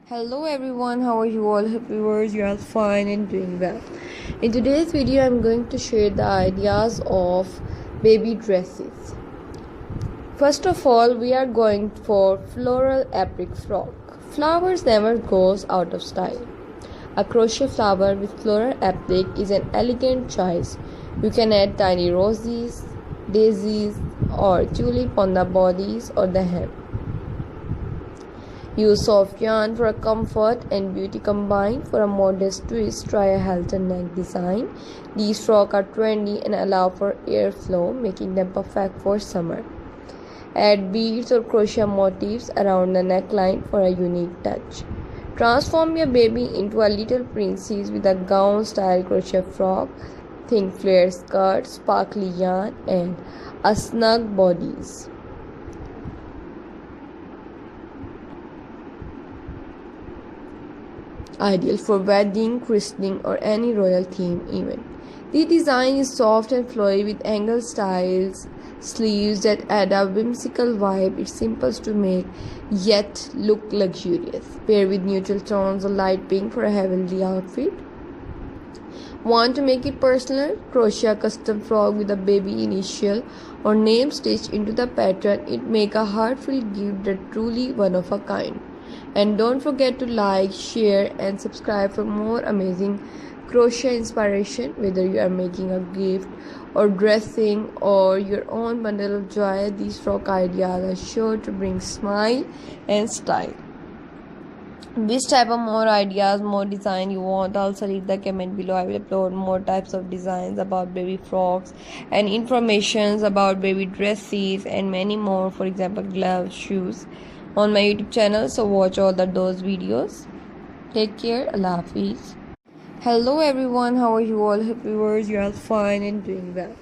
Hello everyone, how are you all? Hope viewers you are fine and doing well. In today's video I'm going to share the ideas of baby dresses. First of all, we are going for floral epic frock. Flowers never goes out of style. A crochet flower with floral epic is an elegant choice. You can add tiny roses, daisies or tulip on the bodies or the hem. Use soft yarn for a comfort and beauty combined. For a modest twist, try a halter neck design. These frocks are trendy and allow for airflow, making them perfect for summer. Add beads or crochet motifs around the neckline for a unique touch. Transform your baby into a little princess with a gown-style crochet frock. Think flared skirt, sparkly yarn, and a snug bodice. Ideal for wedding, christening or any royal theme event. The design is soft and flowy with angled styles, sleeves that add a whimsical vibe. It's simple to make yet look luxurious. Pair with neutral tones or light pink for a heavenly outfit. Want to make it personal? Crochet a custom frock with a baby initial or name stitched into the pattern. It make a heartfelt gift that truly one of a kind. And don't forget to like, share and subscribe for more amazing crochet inspiration. Whether you are making a gift or dressing or your own bundle of joy, these frock ideas are sure to bring smile and style. Which type of more ideas, more design you want, also leave the comment below. I will upload more types of designs about baby frocks and informations about baby dresses and many more, for example gloves, shoes, on my YouTube channel. So watch all those videos. Take care. Allah Hafiz. Hello everyone, how are you all? Hope viewers you are fine and doing well.